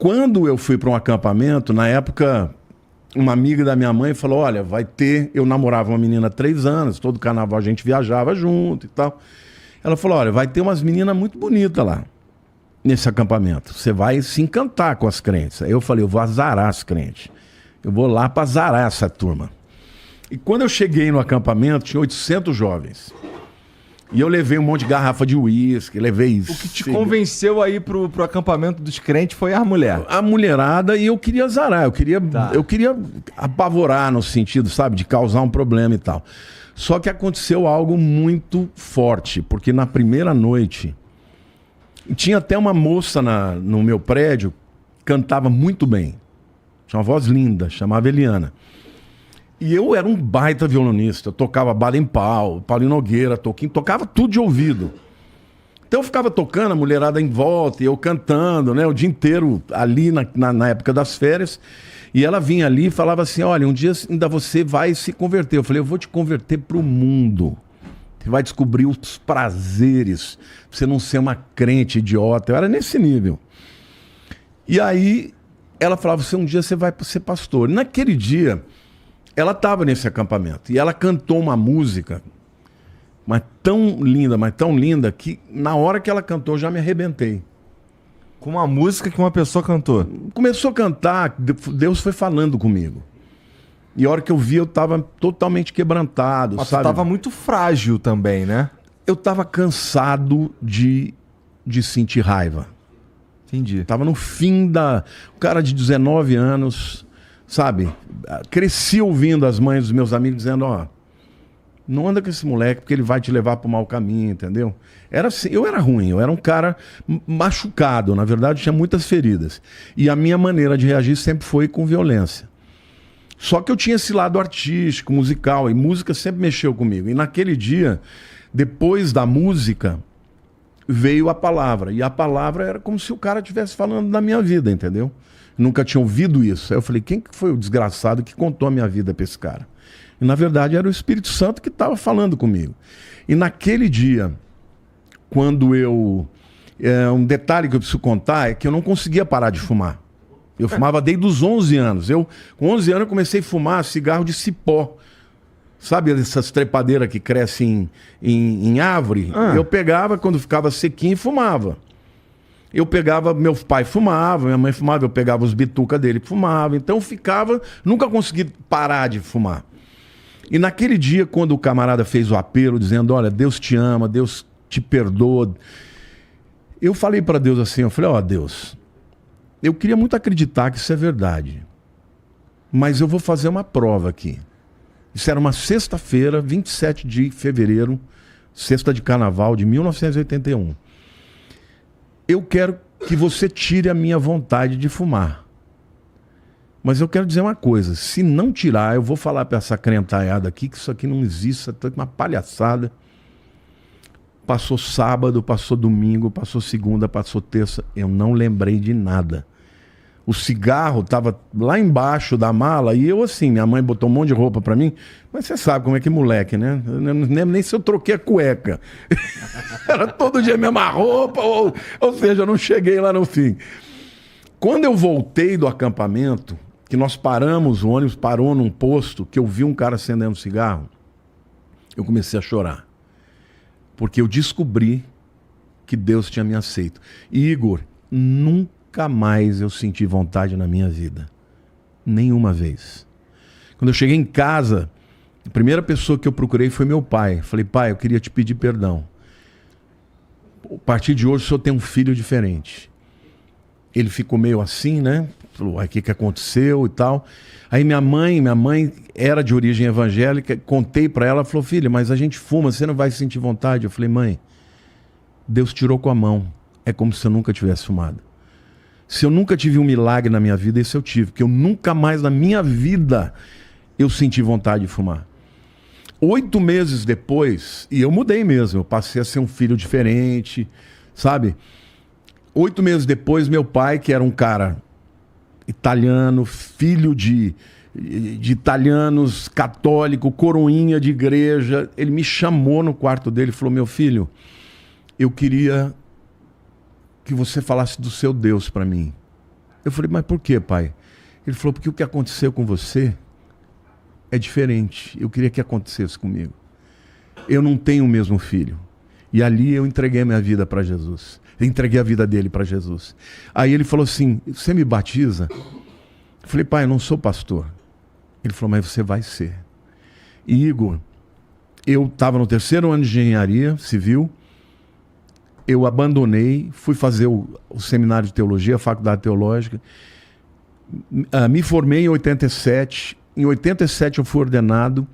quando eu fui para um acampamento, na época, uma amiga da minha mãe falou, olha, vai ter... Eu namorava uma menina há 3 anos, todo carnaval a gente viajava junto e tal. Ela falou, olha, vai ter umas meninas muito bonitas lá, nesse acampamento. Você vai se encantar com as crentes. Aí eu falei, eu vou azarar as crentes. Eu vou lá para azarar essa turma. E quando eu cheguei no acampamento, tinha 800 jovens. E eu levei um monte de garrafa de uísque, levei... O que te convenceu aí pro acampamento dos crentes foi a mulher? A mulherada, e eu queria azarar, eu queria apavorar no sentido, sabe, de causar um problema e tal. Só que aconteceu algo muito forte, porque na primeira noite, tinha até uma moça no meu prédio, cantava muito bem. Tinha uma voz linda, chamava Eliana. E eu era um baita violonista, eu tocava Baden-Powell, Paulinho Nogueira, Toquinho, tocava tudo de ouvido. Então eu ficava tocando, a mulherada em volta, e eu cantando, né, o dia inteiro ali na época das férias. E ela vinha ali e falava assim, olha, um dia ainda você vai se converter. Eu falei, eu vou te converter pro mundo. Você vai descobrir os prazeres, você não ser uma crente idiota. Eu era nesse nível. E aí ela falava, um dia você vai ser pastor. E naquele dia... Ela estava nesse acampamento e ela cantou uma música, mas tão linda, que na hora que ela cantou eu já me arrebentei. Com uma música que uma pessoa cantou? Começou a cantar, Deus foi falando comigo. E a hora que eu vi, eu estava totalmente quebrantado, mas sabe? Você estava muito frágil também, né? Eu estava cansado de sentir raiva. Entendi. Tava no fim O cara de 19 anos... Sabe, cresci ouvindo as mães dos meus amigos dizendo, ó, não anda com esse moleque porque ele vai te levar para o mau caminho, entendeu? Era assim, eu era ruim, eu era um cara machucado, na verdade tinha muitas feridas. E a minha maneira de reagir sempre foi com violência. Só que eu tinha esse lado artístico, musical, e música sempre mexeu comigo. E naquele dia, depois da música, veio a palavra. E a palavra era como se o cara estivesse falando da minha vida, entendeu? Nunca tinha ouvido isso. Aí eu falei, quem que foi o desgraçado que contou a minha vida para esse cara? E na verdade era o Espírito Santo que estava falando comigo. E naquele dia, quando um detalhe que eu preciso contar é que eu não conseguia parar de fumar. Eu fumava desde os 11 anos. Com 11 anos eu comecei a fumar cigarro de cipó. Sabe essas trepadeiras que crescem em árvore? Eu pegava quando ficava sequinho e fumava. Eu pegava, meu pai fumava, minha mãe fumava, eu pegava os bituca dele e fumava. Então eu ficava, nunca consegui parar de fumar. E naquele dia, quando o camarada fez o apelo, dizendo, olha, Deus te ama, Deus te perdoa. Eu falei para Deus assim, eu falei, ó, Deus, eu queria muito acreditar que isso é verdade. Mas eu vou fazer uma prova aqui. Isso era uma sexta-feira, 27 de fevereiro, sexta de carnaval de 1981. Eu quero que você tire a minha vontade de fumar. Mas eu quero dizer uma coisa, se não tirar, eu vou falar para essa crentalhada aqui que isso aqui não existe, é uma palhaçada. Passou sábado, passou domingo, passou segunda, passou terça, eu não lembrei de nada. O cigarro estava lá embaixo da mala e eu assim, minha mãe botou um monte de roupa para mim, mas você sabe como é que moleque, né? Eu não lembro nem se eu troquei a cueca. Era todo dia a mesma roupa, ou seja, eu não cheguei lá no fim. Quando eu voltei do acampamento, que nós paramos, o ônibus parou num posto, que eu vi um cara acendendo cigarro, eu comecei a chorar. Porque eu descobri que Deus tinha me aceito. E Igor, nunca mais eu senti vontade na minha vida. Nenhuma vez. Quando eu cheguei em casa, a primeira pessoa que eu procurei foi meu pai. Falei, pai, eu queria te pedir perdão. A partir de hoje o senhor tem um filho diferente. Ele ficou meio assim, né? Falou, o que aconteceu e tal. Aí minha mãe era de origem evangélica, contei para ela, falou, filha, mas a gente fuma, você não vai sentir vontade? Eu falei, mãe, Deus tirou com a mão. É como se eu nunca tivesse fumado. Se eu nunca tive um milagre na minha vida, esse eu tive. Porque eu nunca mais na minha vida eu senti vontade de fumar. 8 meses depois, e eu mudei mesmo, eu passei a ser um filho diferente, sabe? 8 meses depois, meu pai, que era um cara italiano, filho de italianos, católico, coroinha de igreja, ele me chamou no quarto dele e falou, meu filho, eu queria que você falasse do seu Deus para mim. Eu falei, mas por quê, pai? Ele falou, porque o que aconteceu com você é diferente. Eu queria que acontecesse comigo. Eu não tenho o mesmo filho. E ali eu entreguei a minha vida para Jesus. Eu entreguei a vida dele para Jesus. Aí ele falou assim, você me batiza? Eu falei, pai, eu não sou pastor. Ele falou, mas você vai ser. E Igor, eu estava no 3º ano de engenharia civil, eu abandonei, fui fazer o seminário de teologia, a faculdade teológica, me formei em 87, em 87 eu fui ordenado,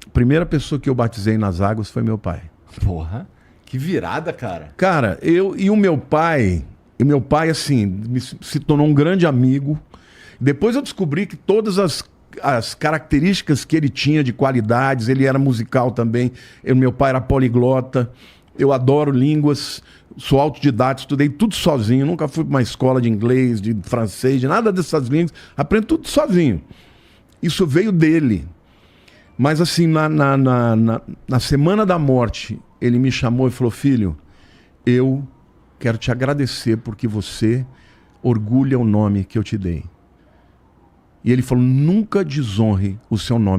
a primeira pessoa que eu batizei nas águas foi meu pai. Porra, que virada, cara. Cara, o meu pai assim, se tornou um grande amigo. Depois eu descobri que todas as características que ele tinha de qualidades, ele era musical também, meu pai era poliglota, eu adoro línguas, sou autodidata, estudei tudo sozinho, nunca fui para uma escola de inglês, de francês, de nada dessas línguas, aprendo tudo sozinho. Isso veio dele. Mas assim, na semana da morte, ele me chamou e falou, filho, eu quero te agradecer porque você orgulha o nome que eu te dei. E ele falou, nunca desonre o seu nome.